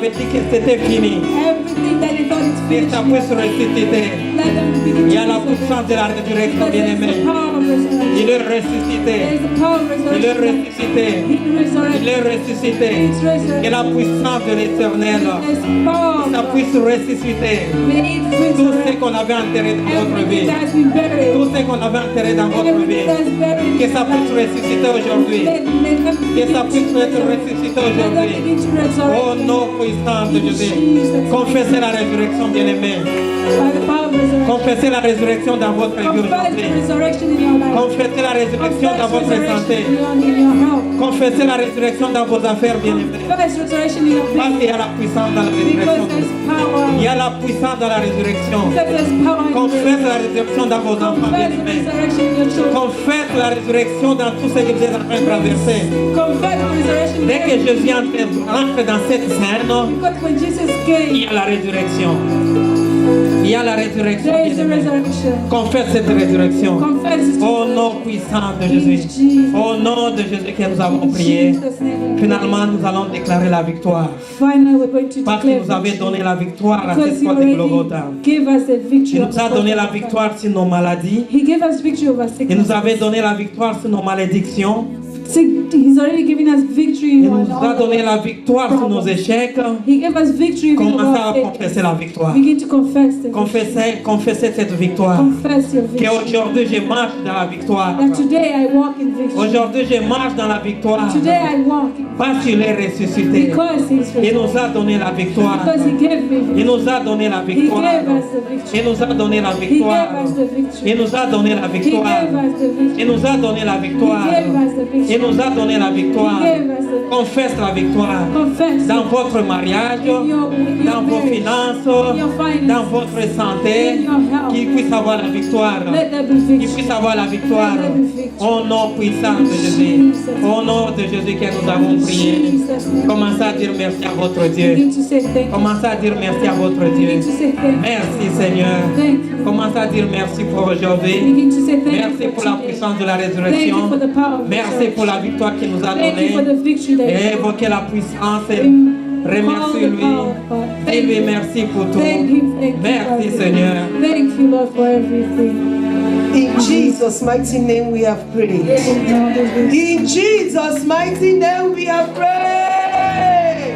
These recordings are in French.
avait dit que c'était fini. Everything that they thought it's Et finished, ça puisse ressusciter. let them begin Il y to a la resurrect. puissance de la résurrection, Because there's bien-aimé. the power of resurrection. Il est ressuscité. There's the power of Il est resurrection. ressuscité. He Il resurrected. est ressuscité. He's resurrected. Que la puissance de l'éternel, There's power of ça God. puisse ressusciter. May it Tout ce resurrect. qu'on avait enterré dans votre Everything vie. that has been buried. Tout ce qu'on avait enterré dans votre Everything vie. that's buried. Que ça puisse ressusciter aujourd'hui. Let them Que ça begin puisse to être resurrect. ressuscité Let them aujourd'hui. begin to resurrect. Au nom puissant de Jésus. Confessez la résurrection, bien-aimé. By the power of resurrection. Confessez la résurrection dans votre vie Confess the aujourd'hui. resurrection in your life. Confessez la résurrection dans Confess votre santé. resurrection in your health. Confessez la résurrection dans vos affaires, bien-aimés. Confess resurrection in your Parce business. qu'il y a la puissance dans la Because résurrection. there's power. Il y a la puissance dans la résurrection. Because there's power in Confesse la résurrection dans vos enfants, Confess the bien-aimés. resurrection in your children. Confesse la résurrection dans tout ce que vous êtes en train de traverser. Confess the resurrection in Dès que everything. Jésus entre dans cette scène, Because when Jesus il came, y a la résurrection. Il y a la résurrection, there is a bien-aimés. resurrection. Confesse cette résurrection. Confess it. Au nom puissant de In Jésus. Jesus. Au nom de Jésus que nous avons In prié. Jesus' name. Finalement, nous allons déclarer la victoire. Finally, we're going to Parce que declare vous avez victory. donné la victoire à cette Because he croix de Golgotha. already gave us the victory. Il of nous a donné la Golgotha. victoire sur nos maladies. He gave us victory over Il sickness. nous avait donné la victoire sur nos malédictions. He's already given us victory Il on nous a all donné the la victoire sur nos problems. échecs. He gave us victory over Commencez à our failures. confesser la victoire. Begin to confess the victory. Confessez cette victoire. Confess your victory. Qu'aujourd'hui je marche dans la victoire. That today I walk in victory. Aujourd'hui je marche dans la victoire. Today I walk in Parce qu'il est ressuscité. because he's Il nous resurrected. a donné la victoire. Because he gave me victory. Il nous a donné la He victoire. gave us the victory. Il nous a donné la He victoire. gave us the victory. Il nous a donné la He victoire. gave us the victory. Il nous a donné la He victoire. gave us the victory. Il nous a donné la victoire. He gave us the Confesse la victoire. confess Dans votre mariage, in your dans vos marriage, finances, in your finances, dans votre santé, in your health. qu'il puisse avoir la victoire. Let there be Qu'il victory. puisse avoir la victoire. Let there be victory. Au nom puissant de Jésus. Au nom de Jésus que nous avons prié. Jesus' name. Commencez à dire merci à votre Dieu. Begin to say thank you. Commencez à dire merci à votre Dieu. Begin to say thank you. Merci Seigneur. Thank you. Commencez à dire merci pour aujourd'hui. Begin to say thank Merci you pour for la today. puissance de la Thank you résurrection. for the power of Merci resurrection. pour la victoire qu'il nous a Thank you for the donnée. victory that Et you évoquez la puissance. Call the Remercie-lui. power of God. Et Thank lui you. merci pour tout. Thank you. Thank you. Merci for everything. Seigneur. Thank you, Lord, for everything. In Jesus' mighty name we have prayed. In Jesus' mighty name we have prayed.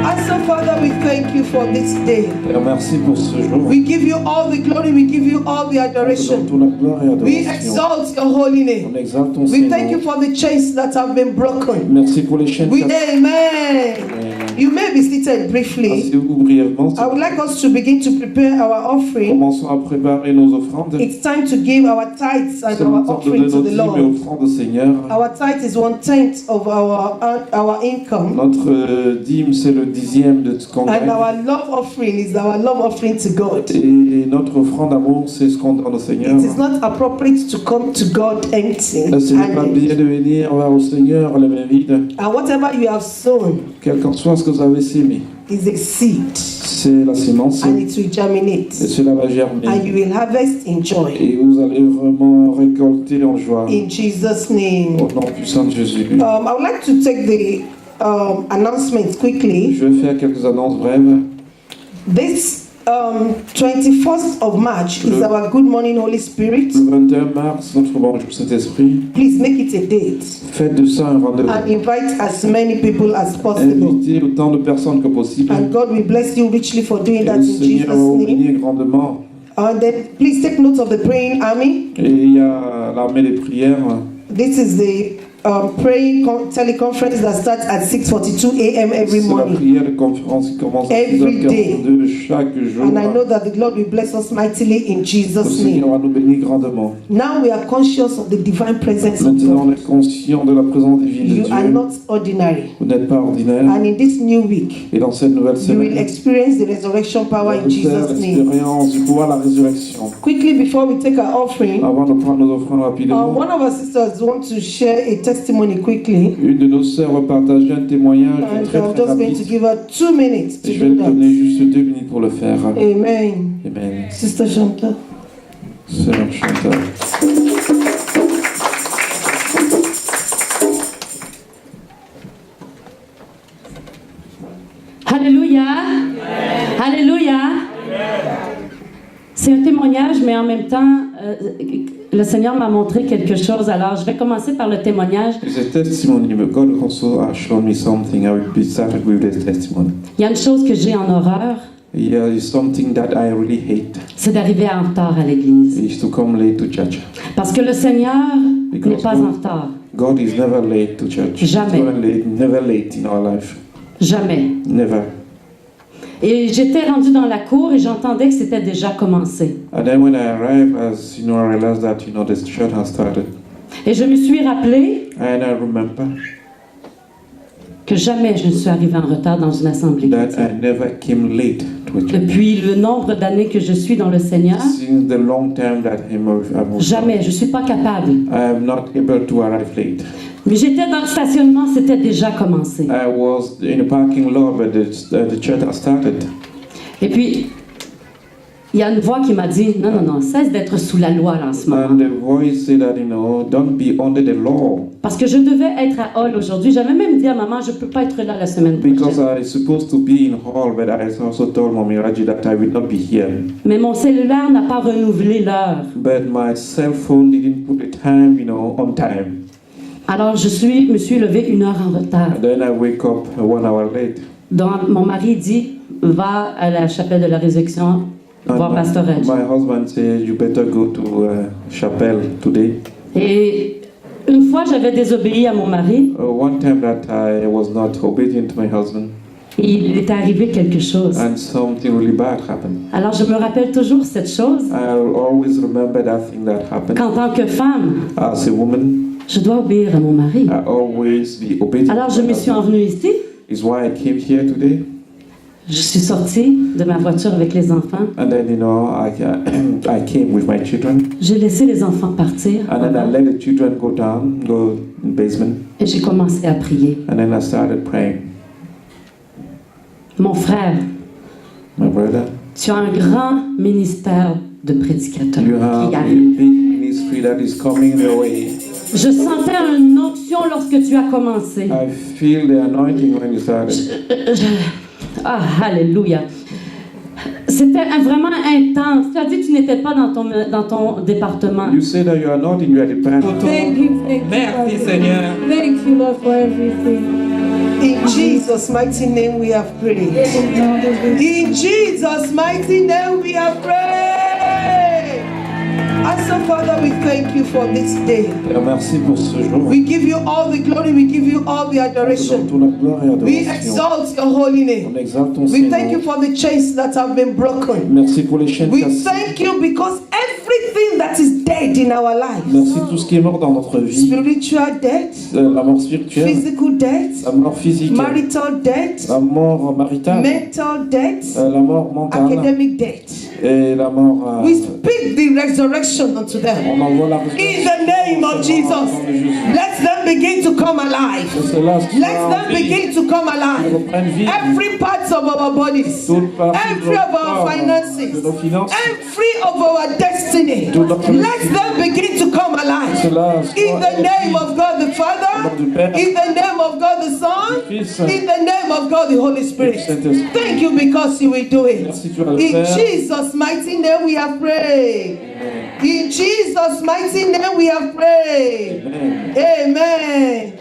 And so, Father, we thank you for this day. Père, merci pour ce jour. We give you all the glory, we give you all the On te donne adoration. toute la gloire et We adoration. exalt your holy On name. exalte ton We thank you Seigneur. for the chains that have been broken. Merci pour les chaînes. We, cassées. amen. You may be seated briefly. Asseyez-vous brièvement. I would like us to begin to prepare our offering. Commençons à préparer nos offrandes. It's time to give our tithes and C'est le our temps de offering donner to nos the dîmes et Lord. offrandes au Seigneur. Our tithe is 1/10 of our income, Notre dîme, c'est le 10e de ce qu'on and gagne. our love offering is our love offering to God. Et notre offrande d'amour, c'est ce qu'on donne au Seigneur. It is not appropriate to come to God empty. Ce n'est pas bien de venir vers au Seigneur les mains vides. And whatever you have sown Quel qu'en soit ce que vous avez sémé, is a seed, c'est la sémence. and it will Et germinate, cela va germer. and you will harvest in joy. Et vous allez vraiment récolter en joie. In Jesus' Au name. nom puissant de Jésus. I would like to take the announcements quickly. Je vais faire quelques annonces brèves. This 21st of March is our Good Morning Holy Spirit. Le 21 mars, notre Bonjour Saint-Esprit. Please make it a date Faites de ça un rendez-vous. and invite as many people as possible. Invitez autant de personnes que possible. And God will bless you richly for doing Et that le in Seigneur va Jesus' vous name. bénir grandement. And then please take note of the praying army. Et il y a l'armée des prières. This is the praying teleconference that starts at 6:42 a.m. every C'est la morning. prière de conférence qui commence à Every 6h42 chaque jour. And I know that the Lord will bless us mightily in Le Jesus' Seigneur name. va nous bénir grandement. Now we are conscious of the divine presence of Maintenant, on God. est conscient de la présence divine de You are Dieu. not ordinary. Vous n'êtes pas ordinaire. And in this new week, Et dans cette nouvelle you will semaine, experience the resurrection power in vous allez faire Jesus' name. l'expérience du pouvoir de la résurrection. Quickly, before we take our offering, Avant de prendre nos offrandes rapidement, one of our sisters wants to share a testimony quickly. une de nos sœurs va partager un témoignage And très I'm très just going to rapide. give her 2 minutes to Et je vais do lui donner that. juste 2 minutes pour le faire. Amen. Amen. Sister Chantal. Sœur Chantal. Hallelujah. témoignage, mais en même temps, le Seigneur m'a montré quelque chose. Alors, je vais commencer par le témoignage. It's a testimony, but God also has shown me something. I will be started with this testimony. Il y a une chose que j'ai en horreur, Yeah, it's something that I really hate. c'est d'arriver en retard à l'église. It's to come late to church. Parce que le Seigneur Because n'est pas en retard. God is never late to church. Jamais. Never late in our life. Jamais. Never. Et j'étais rendue dans la cour et j'entendais que c'était déjà commencé. And then when I arrived, as you know, I realized that the church has started. Et je me suis rappelé And I remember que jamais je ne suis arrivée en retard dans une assemblée that chrétienne. I never came late to a church. Depuis le nombre d'années que je suis dans le Seigneur, Since the long time that I'm jamais, je ne suis pas capable. I am not able to arrive late. Mais j'étais dans le stationnement, c'était déjà commencé. I was in a parking lot, but the church has started. Et puis, il y a une voix qui m'a dit, non, non, non, cesse d'être sous la loi là, en ce moment. And the voice said that, don't be under the law. Parce que je devais être à Hall aujourd'hui. J'avais même dit à maman, je ne peux pas être là la semaine Because prochaine. I was supposed to be in hall, but I also told Mommy Raji that I will not be here. Mais mon cellulaire n'a pas renouvelé l'heure. But my cell phone didn't put the time, on time. Alors, me suis levée 1 heure en retard. And then I wake up 1 hour late. Donc, mon mari dit, va à la chapelle de la résurrection, voir Pasteur Reg. My husband said, you better go to chapel today. Et une fois, j'avais désobéi à mon mari. One time that I was not obedient to my husband. Il est arrivé quelque chose. And something really bad happened. Alors, je me rappelle toujours cette chose. I'll always remember that thing that happened. Qu'en tant que femme, As a woman, je dois obéir à mon mari. I always be obedient. Alors, je me suis envenue ici. Is why I came here today. Je suis sortie de ma voiture avec les enfants. And then, I came with my children. J'ai laissé les enfants partir. And then I let the children go down, go in the basement. Et j'ai commencé à prier. And then I started praying. Mon frère, My brother, tu as un grand ministère de prédicateur you have qui a arrive. big ministry that is coming your way. Je sentais une onction lorsque tu as commencé. I feel the anointing when you started. Ah, alléluia. C'était vraiment intense. Tu as dit que tu n'étais pas dans ton département. You say that you are not in your department. Thank you, Merci Father. Seigneur. Thank you, Lord, for everything. In Jesus' mighty name we have prayed. In Jesus' mighty name we have prayed. And so, Father, we thank you for this day. Merci pour ce jour. We give you all the glory, we give you all the Nous te adoration. donnons toute la gloire et We adoration. exalt your holy On name. exalte ton We thank you Seigneur. for the chains that have been broken. Merci pour les chaînes We cassées. thank you because everything that is dead in our life, Merci tout ce qui est mort dans notre vie. spiritual death, La mort spirituelle, physical death, la mort physique, marital death, la mort maritale, mental death, la mort mentale academic death. et la mort. We speak the resurrection unto them. On envoie la In résurrection. the name of Jesus, let them begin to come alive. Que cela se Let them begin to come alive. reprenne vie. Every part of our bodies, Toute partie de every of our de finances, nos finances, every of our destiny. Tout notre- Let them begin to come alive. cela In the name of God the Father, du Père, in the name of God the Son, du Fils, in the name of God the Holy Spirit. Saint-Esprit. Thank you because you will do it. Merci, tu vas le In faire. Jesus' mighty name we have prayed. In Jesus' mighty name we have prayed. Amen. Amen.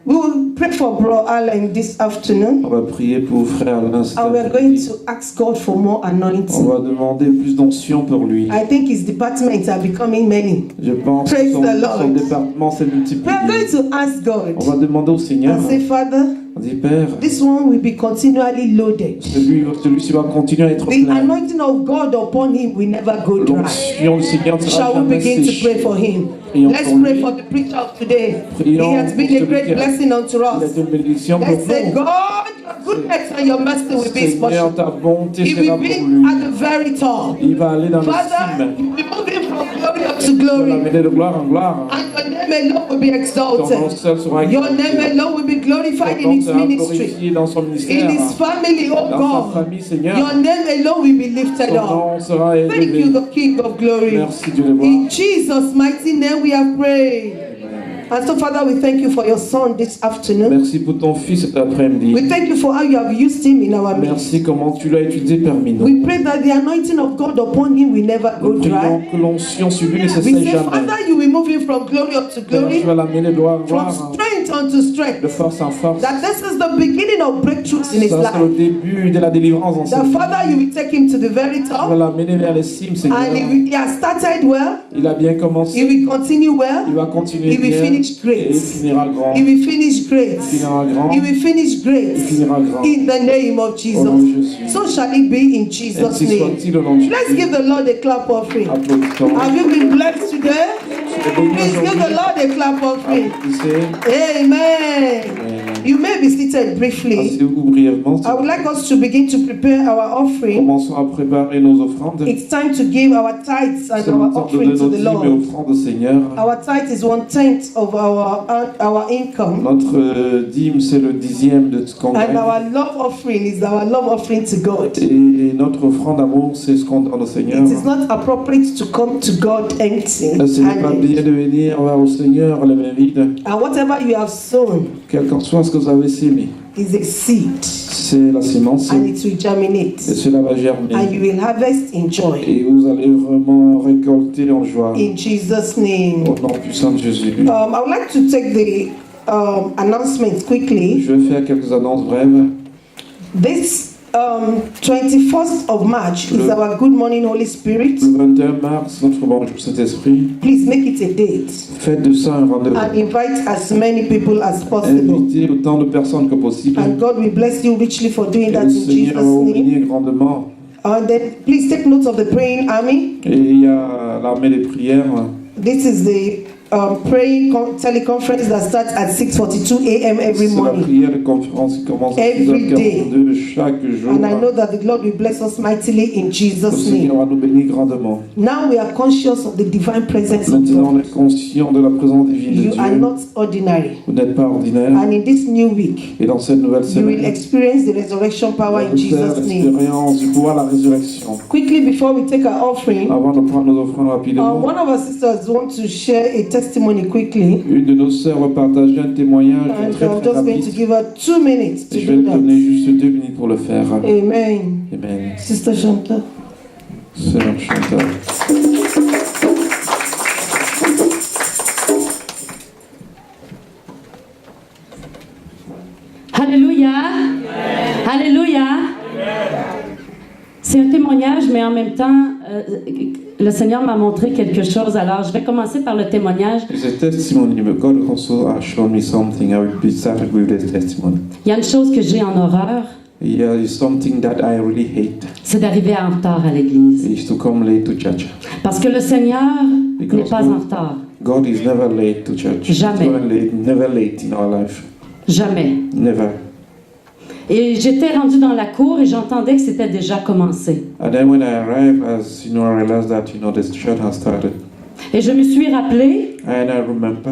We will pray for Bro Alan this afternoon. On va prier pour frère Alain cet And we are going après-midi. to ask God for more On anointing. va demander plus d'onction pour lui. I think his departments are becoming many. Je pense Praise que son, the Lord. son département s'est We are multiplié. going to ask God On va demander au Seigneur. and say, Father, On dit Père, this one will be continually loaded. celui-ci va continuer à être The plein. anointing of God upon him will never go dry. L'onction du Seigneur ne sera Shall we jamais begin to pray séchée. for him? Prions Let's pour pray lui. for the preacher of today. He Prions has been pour a celui great qui a- blessing unto Il us. est une bénédiction pour Let's say, nous. God, your goodness and your mercy will be his Seigneur, portion. ta bonté He sera will pour be lui. at the very top. Il va aller dans le Father, cime. you will move him from glory up to Il va glory. l'amener de gloire en gloire. And your name alone will be Ton nom exalted. seul sera Your name exalté. alone will be glorified Ton in nom his sera ministry. glorifié dans son In ministère. his family, oh Dans sa God. famille, Seigneur. Your name alone will be lifted Ton up. nom sera Thank you, élevé. the King of glory. Merci Dieu de voir. In Jesus' mighty name we have prayed. And so, Father, we thank you for your son this afternoon. Merci pour ton fils cet après-midi. We thank you for how you have used him in our midst. Merci comment tu l'as utilisé parmi nous. We pray that the anointing of God upon him will never go Nous prions dry. que l'onction sur lui ne We cesse say, jamais. Father, you will move him from glory up to Père, glory, tu vas l'amener de gloire en from gloire, strength unto strength. de force en force. That this is the beginning of breakthroughs in his Ça, c'est le life. début de la délivrance en That cette vie. Father, you will take him to the very Tu vas top, l'amener vers les cimes, Seigneur. and he has started well. Il a bien He commencé. will continue well. Il va continuer He will bien. finish Et great. il finira grand. He will finish great. Il finira grand. He will finish great. Il finira grand. In the name of Au nom de Jesus. Jésus. So shall it be in Jesus' Ainsi name. soit-il au nom de Let's Jésus. give the Lord a clap offering. Applaudissons. Have you been blessed today? C'est béni Please give the aujourd'hui. Lord a clap offering. Applaudissez. Amen. You may be seated briefly. Asseyez-vous brièvement. I would like us to begin to prepare our offering. Commençons à préparer nos offrandes. It's time to give our tithes and C'est our le temps de offering donner to nos the dîmes et Lord. offrandes au Seigneur. Our tithe is 1/10 of our income. Notre dîme, c'est le 10e de ce qu'on And gagne. our love offering is our love offering to God. Et notre offrande d'amour, c'est ce qu'on donne au Seigneur. It is not appropriate to come to God empty. Ce n'est pas bien de venir vers le Seigneur les mains vides. And whatever you have sown Quel qu'en soit ce que vous avez sémé, is a seed, c'est la sémence. and it will Et germinate, cela va and germer. you will harvest in joy. Et vous allez vraiment récolter en joie. In Jesus' name. Au nom puissant de Jésus. I would like to take the announcement quickly. Je vais faire quelques annonces brèves. This 21st of March is our Good Morning Holy Spirit. Le 21 mars, notre bonjour Saint-Esprit. Please make it a date Faites de ça un rendez-vous. and invite as many people as possible. Invitez autant de personnes que possible. And God will bless you richly for doing Et that le in Seigneur va Jesus' vous name. bénir grandement. And then please take note of the praying army. Et il y a l'armée des prières. This is the praying teleconference that starts at 6:42 a.m. every C'est la morning. prière de conférence qui commence à Every day. 6h42 chaque jour. And I know that the Lord will bless us mightily in Le Jesus' Seigneur name. va nous bénir grandement. Now we are conscious of the divine presence of Maintenant, on God. est conscient de la présence divine de You are Dieu. not ordinary. Vous n'êtes pas ordinaire. And in this new week, Et dans cette nouvelle you will semaine, experience the resurrection power in vous allez faire Jesus' name. l'expérience du pouvoir de la résurrection. Quickly, before we take our offering, Avant de prendre nos offrandes rapidement, one of our sisters wants to share a testimony quickly. une de nos sœurs va partager un témoignage And très I'm très just going rapide. to give her 2 minutes to Et je vais do te donner that. juste 2 minutes pour le faire. Amen. Amen. Sister Chantal. Sœur Chantal. Alléluia. Alléluia. C'est un témoignage, mais en même temps, le Seigneur m'a montré quelque chose. Alors, je vais commencer par le témoignage. It's a testimony, but God also has shown me something. I will be started with this testimony. Il y a une chose que j'ai en horreur, Yeah, it's something that I really hate. c'est d'arriver en retard à l'église. It's to come late to church. Parce que le Seigneur n'est Because pas en retard. God is never late to church. Jamais. Never late in our life. Jamais. Never. Et j'étais rendue dans la cour et j'entendais que c'était déjà commencé. And then when I arrived, as you know, I realized that the church has started. Et je me suis rappelé And I remember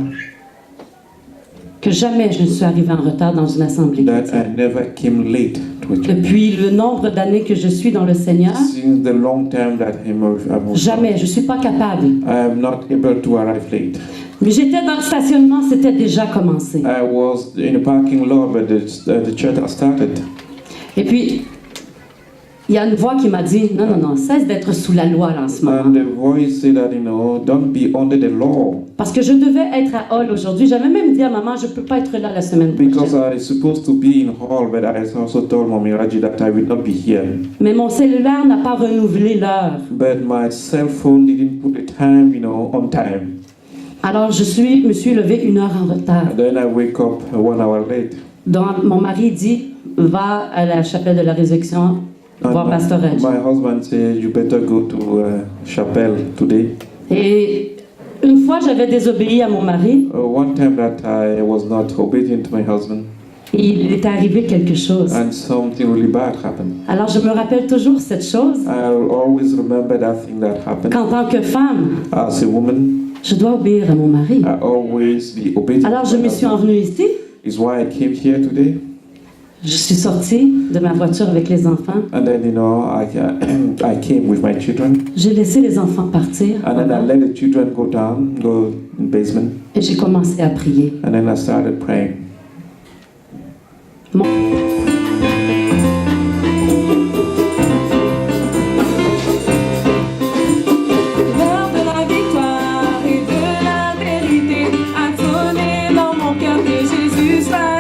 que jamais je ne suis arrivée en retard dans une assemblée that chrétienne. I never came late to a church. Depuis le nombre d'années que je suis dans le Seigneur, Since the long time that I'm jamais, je ne suis pas capable. I am not able to arrive late. Mais j'étais dans le stationnement, c'était déjà commencé. I was in a parking lot, but the church has started. Et puis, il y a une voix qui m'a dit, non, non, non, cesse d'être sous la loi là, en ce moment. And the voice said that, don't be under the law. Parce que je devais être à Hall aujourd'hui. J'avais même dit à maman, je ne peux pas être là la semaine Because prochaine. I was supposed to be in hall, but I also told Mommy Raji that I will not be here. Mais mon cellulaire n'a pas renouvelé l'heure. But my cell phone didn't put the time, on time. Alors, me suis levée 1 heure en retard. And then I wake up 1 hour late. Donc, mon mari dit, va à la chapelle de la résurrection, voir Pasteur Reg. My husband said, you better go to chapel today. Et une fois, j'avais désobéi à mon mari. One time that I was not obedient to my husband, Il est arrivé quelque chose. and something really bad happened. Alors, je me rappelle toujours cette chose. I'll always remember that thing that happened. Qu'en tant que femme, As a woman, je dois obéir à mon mari. I always be obedient. Alors, je to my me suis husband. envenue ici. Is why I came here today. Je suis sortie de ma voiture avec les enfants. And then, I came with my children. J'ai laissé les enfants partir. And then I let the children go in the basement. Et j'ai commencé à prier. And then I started praying. Mon- L'heure de la victoire et de la vérité a sonné dans mon cœur que Jésus soit